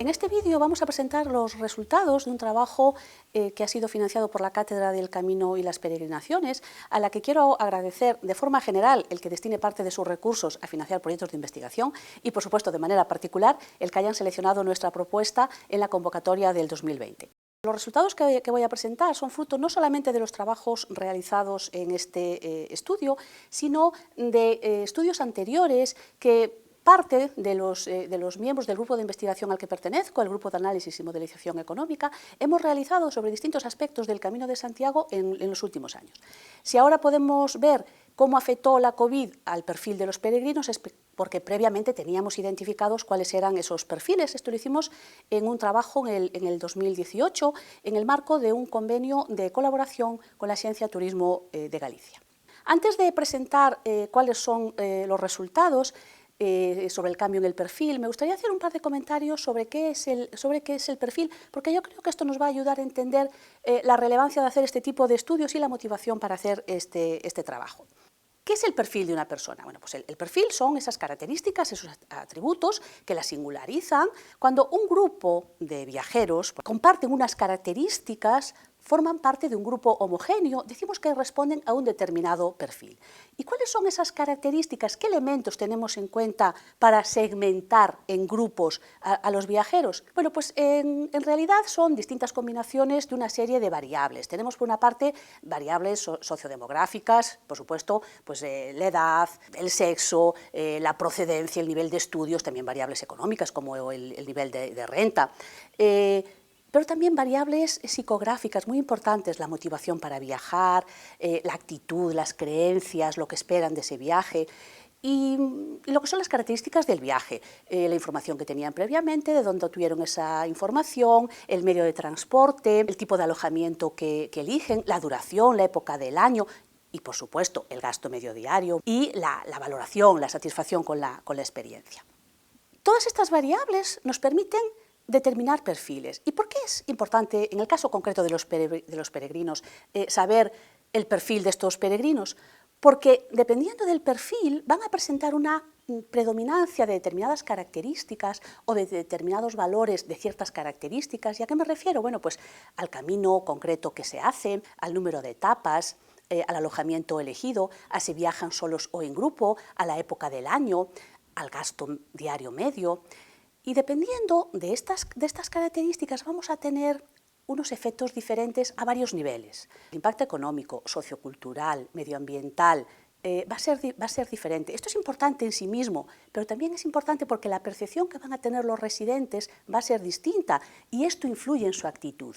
En este vídeo vamos a presentar los resultados de un trabajo que ha sido financiado por la Cátedra del Camino y las Peregrinaciones, a la que quiero agradecer de forma general el que destine parte de sus recursos a financiar proyectos de investigación y, por supuesto, de manera particular, el que hayan seleccionado nuestra propuesta en la convocatoria del 2020. Los resultados que voy a presentar son fruto no solamente de los trabajos realizados en este estudio, sino de estudios anteriores que parte de los miembros del grupo de investigación al que pertenezco, el Grupo de Análisis y Modelización Económica, hemos realizado sobre distintos aspectos del Camino de Santiago en los últimos años. Si ahora podemos ver cómo afectó la COVID al perfil de los peregrinos, es porque previamente teníamos identificados cuáles eran esos perfiles. Esto lo hicimos en un trabajo en el 2018, en el marco de un convenio de colaboración con la Agencia Turismo de Galicia. Antes de presentar cuáles son los resultados sobre el cambio en el perfil, me gustaría hacer un par de comentarios sobre qué es el perfil, porque yo creo que esto nos va a ayudar a entender la relevancia de hacer este tipo de estudios y la motivación para hacer este trabajo. ¿Qué es el perfil de una persona? Bueno, pues el perfil son esas características, esos atributos que la singularizan cuando un grupo de viajeros comparten unas características, forman parte de un grupo homogéneo, decimos que responden a un determinado perfil. ¿Y cuáles son esas características? ¿Qué elementos tenemos en cuenta para segmentar en grupos a los viajeros? Bueno, pues en realidad son distintas combinaciones de una serie de variables. Tenemos por una parte variables sociodemográficas, por supuesto, pues la edad, el sexo, la procedencia, el nivel de estudios, también variables económicas como el nivel de renta. Pero también variables psicográficas muy importantes, la motivación para viajar, la actitud, las creencias, lo que esperan de ese viaje y lo que son las características del viaje, la información que tenían previamente, de dónde obtuvieron esa información, el medio de transporte, el tipo de alojamiento que eligen, la duración, la época del año y, por supuesto, el gasto medio diario y la valoración, la satisfacción con la experiencia. Todas estas variables nos permiten determinar perfiles. ¿Y por qué es importante, en el caso concreto de los peregrinos, saber el perfil de estos peregrinos? Porque dependiendo del perfil van a presentar una predominancia de determinadas características o de determinados valores de ciertas características. ¿Y a qué me refiero? Bueno, pues al camino concreto que se hace, al número de etapas, al alojamiento elegido, a si viajan solos o en grupo, a la época del año, al gasto diario medio. Y dependiendo de estas características vamos a tener unos efectos diferentes a varios niveles. El impacto económico, sociocultural, medioambiental va a ser diferente. Esto es importante en sí mismo, pero también es importante porque la percepción que van a tener los residentes va a ser distinta y esto influye en su actitud.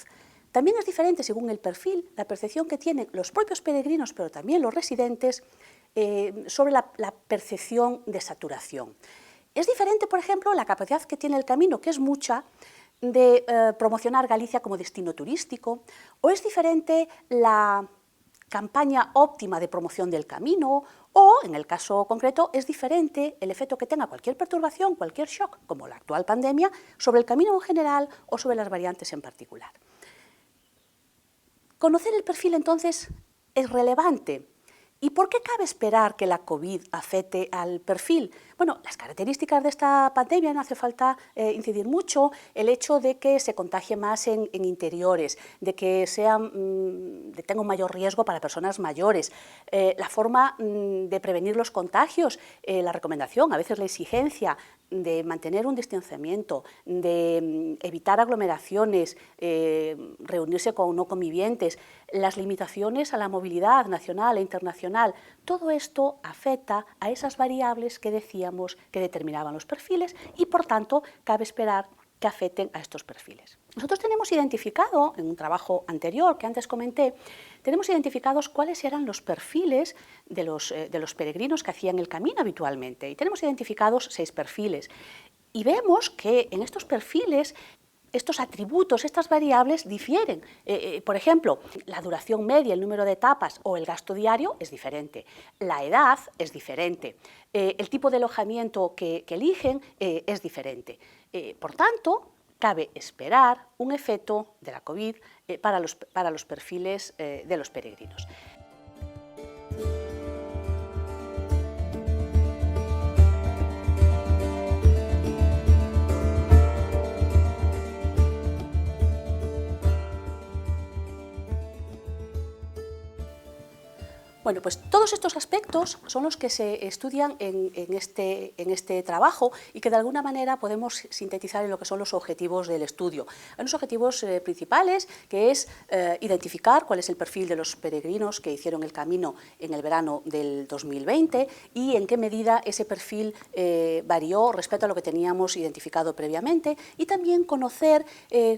También es diferente según el perfil, la percepción que tienen los propios peregrinos, pero también los residentes, sobre la percepción de saturación. Es diferente, por ejemplo, la capacidad que tiene el Camino, que es mucha, de promocionar Galicia como destino turístico, o es diferente la campaña óptima de promoción del Camino, o, en el caso concreto, es diferente el efecto que tenga cualquier perturbación, cualquier shock, como la actual pandemia, sobre el Camino en general o sobre las variantes en particular. Conocer el perfil, entonces, es relevante. ¿Y por qué cabe esperar que la COVID afecte al perfil? Bueno, las características de esta pandemia, no hace falta incidir mucho, el hecho de que se contagie más en interiores, de que tenga un mayor riesgo para personas mayores, la forma de prevenir los contagios, la recomendación, a veces la exigencia de mantener un distanciamiento, de evitar aglomeraciones, reunirse con no convivientes, las limitaciones a la movilidad nacional e internacional, todo esto afecta a esas variables que decíamos que determinaban los perfiles y, por tanto, cabe esperar que afecten a estos perfiles. Nosotros tenemos identificado, en un trabajo anterior que antes comenté, tenemos identificados cuáles eran los perfiles de los peregrinos que hacían el camino habitualmente y tenemos identificados 6 perfiles. Y vemos que en estos perfiles estos atributos, estas variables difieren. Por ejemplo, la duración media, el número de etapas o el gasto diario es diferente. La edad es diferente. El tipo de alojamiento que eligen es diferente. Por tanto, cabe esperar un efecto de la COVID para los perfiles de los peregrinos. Bueno, pues todos estos aspectos son los que se estudian en este trabajo y que de alguna manera podemos sintetizar en lo que son los objetivos del estudio. Hay unos objetivos principales, que es identificar cuál es el perfil de los peregrinos que hicieron el camino en el verano del 2020 y en qué medida ese perfil varió respecto a lo que teníamos identificado previamente, y también conocer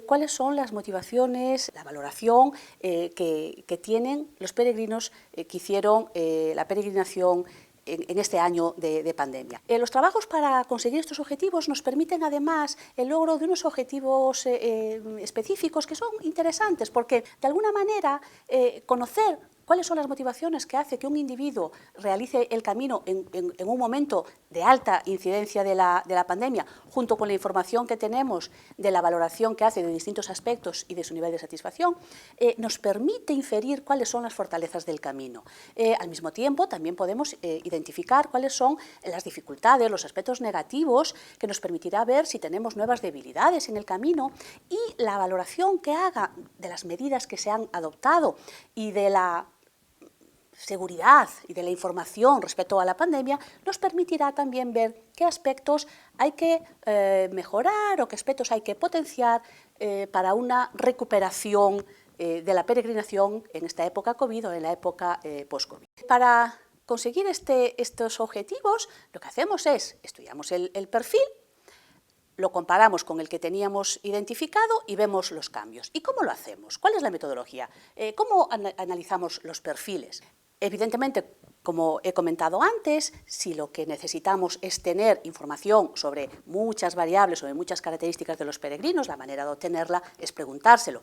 cuáles son las motivaciones, la valoración que tienen los peregrinos que hicieron la peregrinación en este año de pandemia. Los trabajos para conseguir estos objetivos nos permiten además el logro de unos objetivos específicos que son interesantes, porque de alguna manera conocer cuáles son las motivaciones que hace que un individuo realice el camino en un momento de alta incidencia de la pandemia, junto con la información que tenemos de la valoración que hace de distintos aspectos y de su nivel de satisfacción, nos permite inferir cuáles son las fortalezas del camino. Al mismo tiempo, también podemos identificar cuáles son las dificultades, los aspectos negativos, que nos permitirá ver si tenemos nuevas debilidades en el camino, y la valoración que haga de las medidas que se han adoptado y de la seguridad y de la información respecto a la pandemia nos permitirá también ver qué aspectos hay que mejorar o qué aspectos hay que potenciar para una recuperación de la peregrinación en esta época COVID o en la época post-COVID. Para conseguir estos objetivos, lo que hacemos es estudiamos el perfil, lo comparamos con el que teníamos identificado y vemos los cambios. ¿Y cómo lo hacemos? ¿Cuál es la metodología? ¿Cómo analizamos los perfiles? Evidentemente, como he comentado antes, si lo que necesitamos es tener información sobre muchas variables, sobre muchas características de los peregrinos, la manera de obtenerla es preguntárselo.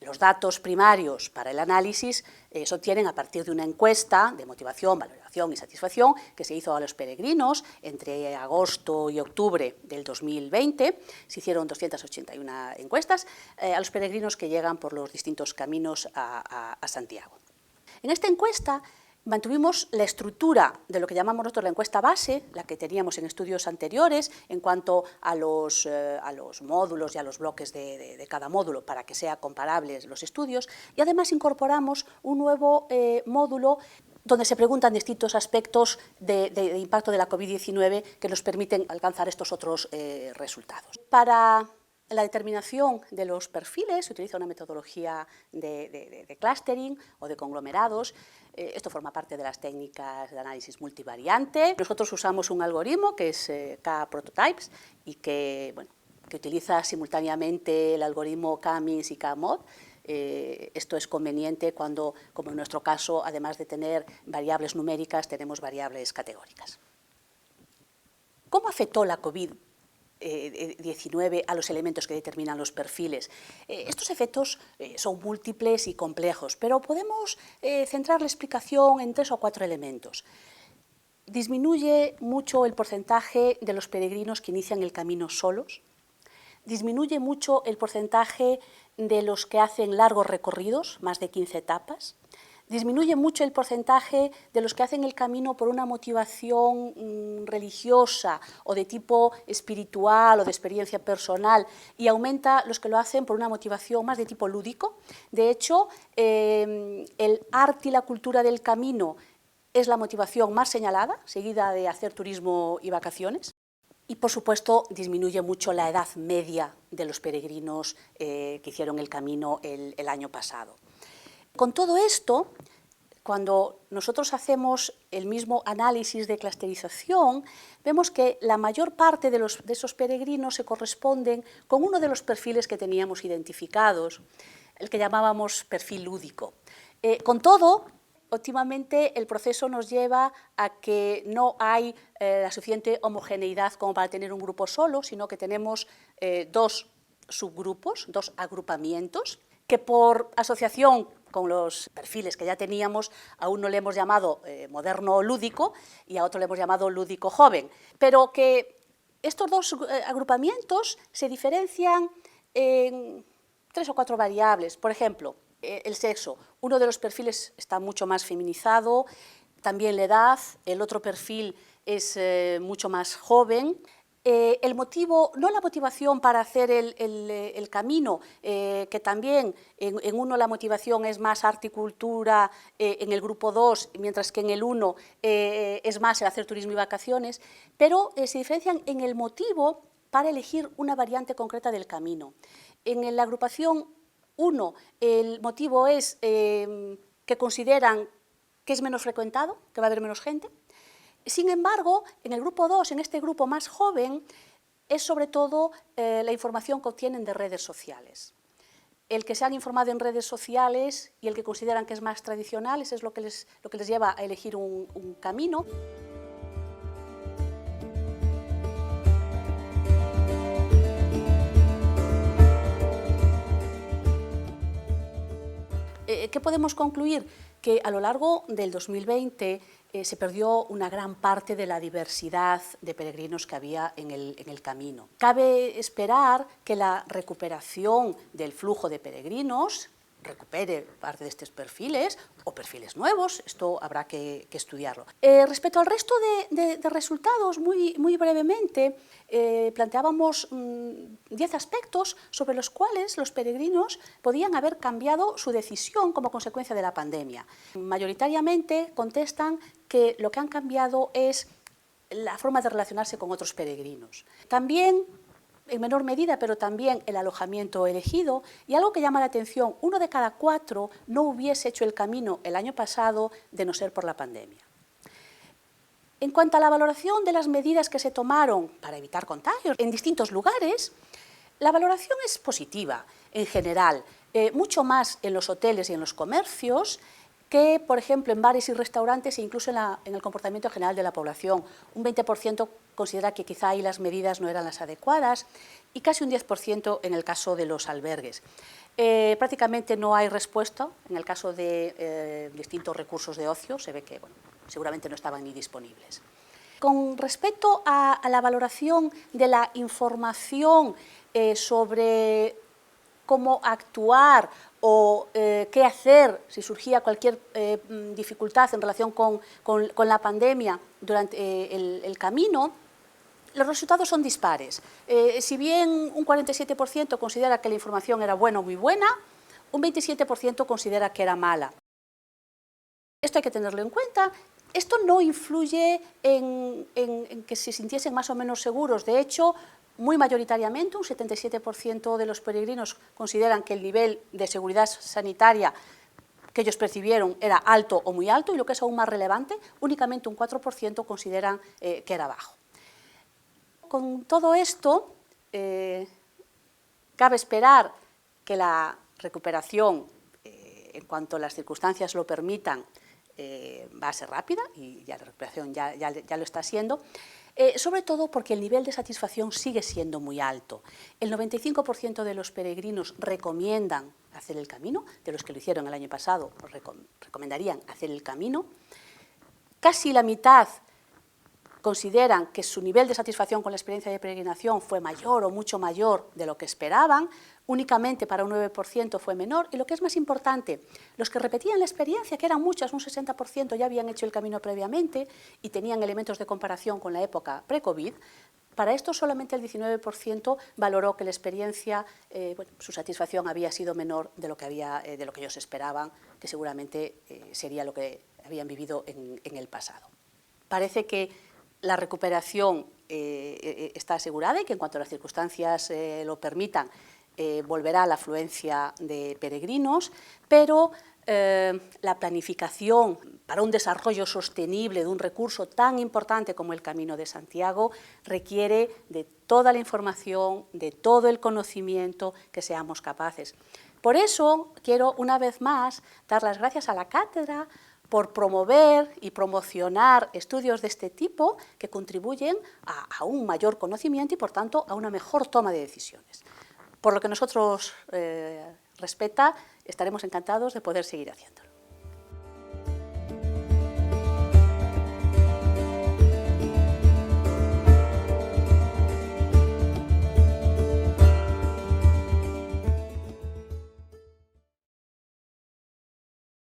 Los datos primarios para el análisis se obtienen a partir de una encuesta de motivación, valoración y satisfacción que se hizo a los peregrinos entre agosto y octubre del 2020. Se hicieron 281 encuestas a los peregrinos que llegan por los distintos caminos a Santiago. En esta encuesta mantuvimos la estructura de lo que llamamos nosotros la encuesta base, la que teníamos en estudios anteriores, en cuanto a los módulos y a los bloques de cada módulo, para que sean comparables los estudios, y además incorporamos un nuevo módulo donde se preguntan distintos aspectos de impacto de la COVID-19 que nos permiten alcanzar estos otros resultados. Para la determinación de los perfiles se utiliza una metodología de clustering o de conglomerados. Esto forma parte de las técnicas de análisis multivariante. Nosotros usamos un algoritmo que es K-Prototypes y que utiliza simultáneamente el algoritmo K-Means y K-Mod. Esto es conveniente cuando, como en nuestro caso, además de tener variables numéricas, tenemos variables categóricas. ¿Cómo afectó la COVID-19 a los elementos que determinan los perfiles? Estos efectos son múltiples y complejos, pero podemos centrar la explicación en 3 o 4 elementos. Disminuye mucho el porcentaje de los peregrinos que inician el camino solos, disminuye mucho el porcentaje de los que hacen largos recorridos, más de 15 etapas, disminuye mucho el porcentaje de los que hacen el camino por una motivación religiosa o de tipo espiritual o de experiencia personal, y aumenta los que lo hacen por una motivación más de tipo lúdico. De hecho, el arte y la cultura del camino es la motivación más señalada, seguida de hacer turismo y vacaciones. Y, por supuesto, disminuye mucho la edad media de los peregrinos que hicieron el camino el año pasado. Con todo esto, cuando nosotros hacemos el mismo análisis de clusterización, vemos que la mayor parte de esos peregrinos se corresponden con uno de los perfiles que teníamos identificados, el que llamábamos perfil lúdico. Con todo, óptimamente el proceso nos lleva a que no hay la suficiente homogeneidad como para tener un grupo solo, sino que tenemos 2 subgrupos, 2 agrupamientos, que por asociación con los perfiles que ya teníamos, a uno le hemos llamado moderno lúdico y a otro le hemos llamado lúdico joven, pero que estos 2 agrupamientos se diferencian en 3 o 4 variables. Por ejemplo, el sexo. Uno de los perfiles está mucho más feminizado, también la edad. El otro perfil es mucho más joven. El motivo, no la motivación para hacer el camino, que también en uno la motivación es más arte y cultura, en el grupo 2, mientras que en el 1 es más el hacer turismo y vacaciones, pero se diferencian en el motivo para elegir una variante concreta del camino. En la agrupación 1 el motivo es que consideran que es menos frecuentado, que va a haber menos gente. Sin embargo, en el grupo 2, en este grupo más joven, es sobre todo la información que obtienen de redes sociales. El que se han informado en redes sociales y el que consideran que es más tradicional, eso es lo que les lleva a elegir un camino. ¿Qué podemos concluir? Que a lo largo del 2020 se perdió una gran parte de la diversidad de peregrinos que había en el camino. Cabe esperar que la recuperación del flujo de peregrinos recupere parte de estos perfiles o perfiles nuevos, esto habrá que estudiarlo. Respecto al resto de resultados, muy brevemente, planteábamos 10 aspectos sobre los cuales los peregrinos podían haber cambiado su decisión como consecuencia de la pandemia. Mayoritariamente contestan que lo que han cambiado es la forma de relacionarse con otros peregrinos. También, en menor medida, pero también el alojamiento elegido, y algo que llama la atención, 1 de cada 4 no hubiese hecho el camino el año pasado de no ser por la pandemia. En cuanto a la valoración de las medidas que se tomaron para evitar contagios en distintos lugares, la valoración es positiva en general, mucho más en los hoteles y en los comercios que, por ejemplo, en bares y restaurantes e incluso en el comportamiento general de la población. Un 20% considera que quizá ahí las medidas no eran las adecuadas y casi un 10% en el caso de los albergues. Prácticamente no hay respuesta en el caso de distintos recursos de ocio, se ve que seguramente no estaban ni disponibles. Con respecto a la valoración de la información sobre cómo actuar o qué hacer si surgía cualquier dificultad en relación con la pandemia durante el camino, los resultados son dispares. Si bien un 47% considera que la información era buena o muy buena, un 27% considera que era mala. Esto hay que tenerlo en cuenta. Esto no influye en que se sintiesen más o menos seguros. De hecho, muy mayoritariamente, un 77% de los peregrinos consideran que el nivel de seguridad sanitaria que ellos percibieron era alto o muy alto, y lo que es aún más relevante, únicamente un 4% consideran que era bajo. Con todo esto, cabe esperar que la recuperación, en cuanto las circunstancias lo permitan, va a ser rápida, y ya la recuperación ya lo está siendo, sobre todo porque el nivel de satisfacción sigue siendo muy alto. El 95% de los peregrinos recomiendan hacer el camino, de los que lo hicieron el año pasado recomendarían hacer el camino. Casi la mitad consideran que su nivel de satisfacción con la experiencia de peregrinación fue mayor o mucho mayor de lo que esperaban, únicamente para un 9% fue menor, y lo que es más importante, los que repetían la experiencia, que eran muchas, un 60% ya habían hecho el camino previamente y tenían elementos de comparación con la época pre-COVID, para esto solamente el 19% valoró que la experiencia, su satisfacción había sido menor de lo que ellos esperaban, que seguramente sería lo que habían vivido en el pasado. Parece que la recuperación está asegurada y que en cuanto las circunstancias lo permitan, volverá la afluencia de peregrinos, pero la planificación para un desarrollo sostenible de un recurso tan importante como el Camino de Santiago requiere de toda la información, de todo el conocimiento que seamos capaces. Por eso quiero una vez más dar las gracias a la cátedra por promover y promocionar estudios de este tipo que contribuyen a un mayor conocimiento y, por tanto, a una mejor toma de decisiones. Por lo que nosotros respecta, estaremos encantados de poder seguir haciéndolo.